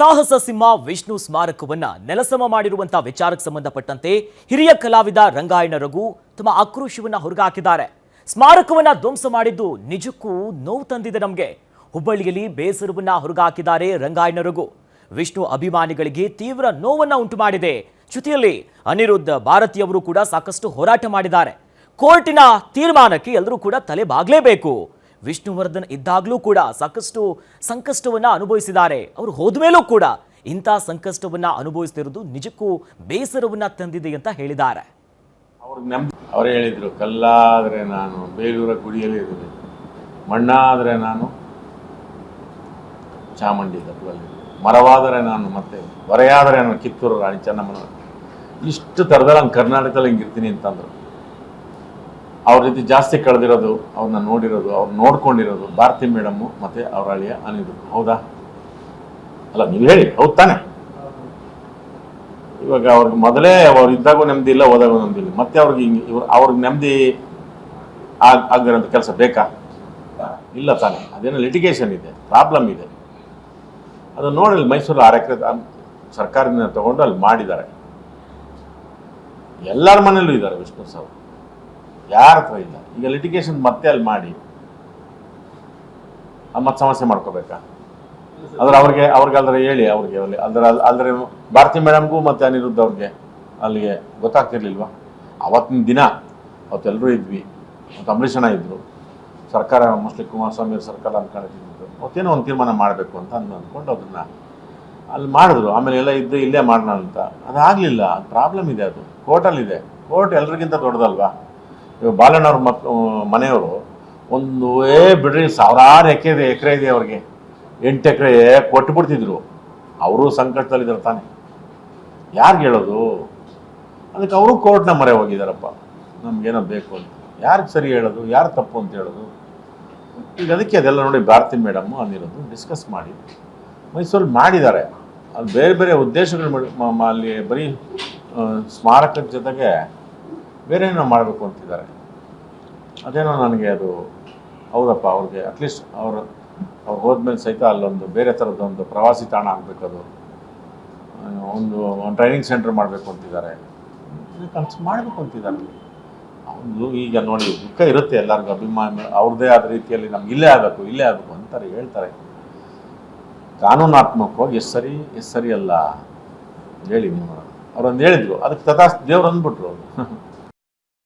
ಸಾಹಸ ಸಿಂಹ ವಿಷ್ಣು ಸ್ಮಾರಕವನ್ನ ನೆಲಸಮ ಮಾಡಿರುವಂತಹ ವಿಚಾರಕ್ಕೆ ಸಂಬಂಧಪಟ್ಟಂತೆ ಹಿರಿಯ ಕಲಾವಿದ ರಂಗಾಯಣ ರಘು ತಮ್ಮ ಆಕ್ರೋಶವನ್ನ ಹೊರಗಾಕಿದ್ದಾರೆ. ಸ್ಮಾರಕವನ್ನ ಧ್ವಂಸ ಮಾಡಿದ್ದು ನಿಜಕ್ಕೂ ನೋವು ತಂದಿದೆ ನಮಗೆ. ಹುಬ್ಬಳ್ಳಿಯಲ್ಲಿ ಬೇಸರವನ್ನ ಹೊರಗಾಕಿದ್ದಾರೆ ರಂಗಾಯಣ ರಘು. ವಿಷ್ಣು ಅಭಿಮಾನಿಗಳಿಗೆ ತೀವ್ರ ನೋವನ್ನ ಉಂಟು ಮಾಡಿದೆ. ಜೊತೆಯಲ್ಲಿ ಅನಿರುದ್ಧ ಭಾರತಿಯವರು ಕೂಡ ಸಾಕಷ್ಟು ಹೋರಾಟ ಮಾಡಿದ್ದಾರೆ. ಕೋರ್ಟಿನ ತೀರ್ಮಾನಕ್ಕೆ ಎಲ್ಲರೂ ಕೂಡ ತಲೆ ಬಾಗಲೇಬೇಕು. ವಿಷ್ಣುವರ್ಧನ್ ಇದ್ದಾಗಲೂ ಕೂಡ ಸಾಕಷ್ಟು ಸಂಕಷ್ಟವನ್ನ ಅನುಭವಿಸಿದ್ದಾರೆ. ಅವರು ಹೋದ್ಮೇಲೂ ಕೂಡ ಇಂಥ ಸಂಕಷ್ಟವನ್ನ ಅನುಭವಿಸ್ತಿರೋದು ನಿಜಕ್ಕೂ ಬೇಸರವನ್ನ ತಂದಿದೆ ಅಂತ ಹೇಳಿದ್ದಾರೆ. ಅವರೇ ಹೇಳಿದ್ರು, ಕಲ್ಲಾದರೆ ನಾನು ಬೇಲೂರ ಗುಡಿಯಲ್ಲಿ ಇದ್ದೀನಿ, ಮಣ್ಣಾದರೆ ನಾನು ಚಾಮುಂಡಿ ತತ್ವದಲ್ಲಿ, ಮರವಾದರೆ ನಾನು ಮತ್ತೆ ಹೊರೆಯಾದರೆ ನಾನು ಕಿತ್ತೂರು ರಾಣಿ ಚೆನ್ನಮ್ಮನ. ಇಷ್ಟು ಥರದಲ್ಲಿ ನಾನು ಕರ್ನಾಟಕದಲ್ಲಿ ಹಿಂಗಿರ್ತೀನಿ ಅಂತಂದರು. ಅವ್ರ ರೀತಿ ಜಾಸ್ತಿ ಕಳೆದಿರೋದು, ಅವ್ರನ್ನ ನೋಡಿರೋದು, ಅವ್ರು ನೋಡ್ಕೊಂಡಿರೋದು ಭಾರತಿ ಮೇಡಮ್ಮು ಮತ್ತು ಅವ್ರ ಅಳಿಯ ಅನಿರುದ್ಧ. ಹೌದಾ? ಅಲ್ಲ, ನೀವು ಹೇಳಿ, ಹೌದು ತಾನೆ? ಇವಾಗ ಅವ್ರಿಗೆ ಮೊದಲೇ ಅವ್ರು ಇದ್ದಾಗೂ ನೆಮ್ಮದಿ ಇಲ್ಲ, ಹೋದಾಗೂ ನೆಮ್ಮದಿ ಇಲ್ಲ. ಮತ್ತೆ ಅವ್ರಿಗೆ ಅವ್ರಿಗೆ ನೆಮ್ಮದಿ ಆಗಿರೋಂಥ ಕೆಲಸ ಬೇಕಾ? ಇಲ್ಲ ತಾನೆ. ಅದೇನೋ ಲಿಟಿಗೇಷನ್ ಇದೆ, ಪ್ರಾಬ್ಲಮ್ ಇದೆ. ಅದು ನೋಡಿ ಮೈಸೂರು 6 ಎಕರೆ ಸರ್ಕಾರದಿಂದ ತಗೊಂಡು ಅಲ್ಲಿ ಮಾಡಿದ್ದಾರೆ. ಎಲ್ಲರ ಮನೇಲೂ ಇದ್ದಾರೆ ವಿಷ್ಣು ಸಾವು, ಯಾರ ಹತ್ರ ಇಲ್ಲ. ಈಗ ಲಿಟಿಗೇಷನ್ ಮತ್ತೆ ಅಲ್ಲಿ ಮಾಡಿ ಮತ್ತೆ ಸಮಸ್ಯೆ ಮಾಡ್ಕೋಬೇಕಾ? ಅದ್ರ ಅವ್ರಿಗೆ ಅಲ್ದ್ರೆ ಹೇಳಿ, ಅವ್ರಿಗೆ ಅಲ್ದ್ರೆ ಭಾರತಿ ಮೇಡಮ್ಗೂ ಮತ್ತು ಅನಿರುದ್ಧ ಅವ್ರಿಗೆ ಅಲ್ಲಿಗೆ ಗೊತ್ತಾಗ್ತಿರ್ಲಿಲ್ವಾ? ಅವತ್ತಿನ ದಿನ ಅವತ್ತೆಲ್ಲರೂ ಇದ್ವಿ, ಮತ್ತು ಅಂಬರೀಷಣ ಇದ್ದರು, ಸರ್ಕಾರ ಮೋಸ್ಟ್ಲಿ ಕುಮಾರಸ್ವಾಮಿ ಅವ್ರ ಸರ್ಕಾರ ಅಂದ್ಕೊಂಡಿದ್ದು ಅವತ್ತೇನೋ ಒಂದು ತೀರ್ಮಾನ ಮಾಡಬೇಕು ಅಂತ ಅಂದ್ಕೊಂಡು ಅದನ್ನು ಅಲ್ಲಿ ಮಾಡಿದ್ರು. ಆಮೇಲೆ ಎಲ್ಲ ಇದ್ದು ಇಲ್ಲೇ ಮಾಡೋಣ ಅಂತ. ಅದಾಗಲಿಲ್ಲ. ಪ್ರಾಬ್ಲಮ್ ಇದೆ, ಅದು ಕೋರ್ಟಲ್ಲಿದೆ. ಕೋರ್ಟ್ ಎಲ್ರಿಗಿಂತ ದೊಡ್ಡದಲ್ವಾ? ಇವಾಗ ಬಾಲಣ್ಣವ್ರ ಮನೆಯವರು ಬಿಡ್ರಿ, ಸಾವಿರಾರು ಎಕರೆ ಇದೆ ಅವ್ರಿಗೆ. 8 ಎಕರೆ ಕೊಟ್ಟುಬಿಡ್ತಿದ್ರು. ಅವರು ಸಂಕಟದಲ್ಲಿದ್ದಾರೆ ತಾನೆ. ಯಾರಿಗೆ ಹೇಳೋದು? ಅದಕ್ಕೆ ಅವರು ಕೋರ್ಟ್ನ ಮೊರೆ ಹೋಗಿದ್ದಾರಪ್ಪ, ನಮ್ಗೇನೋ ಬೇಕು ಅಂತ. ಯಾರಿಗೆ ಸರಿ ಹೇಳೋದು, ಯಾರು ತಪ್ಪು ಅಂತ ಹೇಳೋದು? ಈಗ ಅದಕ್ಕೆ ಅದೆಲ್ಲ ನೋಡಿ ಭಾರತಿ ಮೇಡಮ್ಮು ಅನಿರೋದು ಡಿಸ್ಕಸ್ ಮಾಡಿ ಮೈಸೂರಲ್ಲಿ ಮಾಡಿದ್ದಾರೆ. ಅಲ್ಲಿ ಬೇರೆ ಬೇರೆ ಉದ್ದೇಶಗಳು ಅಲ್ಲಿ ಬರೀ ಸ್ಮಾರಕದ ಜೊತೆಗೆ ಬೇರೆ ಏನೋ ಮಾಡಬೇಕು ಅಂತಿದ್ದಾರೆ. ಅದೇನೋ ನನಗೆ ಅದು ಹೌದಪ್ಪ, ಅವ್ರಿಗೆ ಅಟ್ಲೀಸ್ಟ್ ಅವ್ರು ಹೋದ್ಮೇಲೆ ಸಹಿತ ಅಲ್ಲೊಂದು ಬೇರೆ ಥರದ್ದೊಂದು ಪ್ರವಾಸಿ ತಾಣ ಆಗಬೇಕು, ಅದು ಒಂದು ಟ್ರೈನಿಂಗ್ ಸೆಂಟರ್ ಮಾಡಬೇಕು ಅಂತಿದ್ದಾರೆ, ಕನಸು ಮಾಡಬೇಕು ಅಂತಿದ್ದಾರೆ. ಒಂದು ಈಗ ನೋಡಿ, ದುಃಖ ಇರುತ್ತೆ ಎಲ್ಲರಿಗೂ, ಅಭಿಮಾನ ಅವ್ರದ್ದೇ ಆದ ರೀತಿಯಲ್ಲಿ ನಮ್ಗೆ ಇಲ್ಲೇ ಆಗಬೇಕು ಅಂತಾರೆ, ಹೇಳ್ತಾರೆ. ಕಾನೂನಾತ್ಮಕವಾಗಿ ಎಷ್ಟು ಸರಿ ಅಲ್ಲ ಹೇಳಿ. ಅವ್ರೊಂದು ಹೇಳಿದ್ರು, ಅದಕ್ಕೆ ತಥಾಸ್ತು ದೇವ್ರು ಅಂದ್ಬಿಟ್ರು.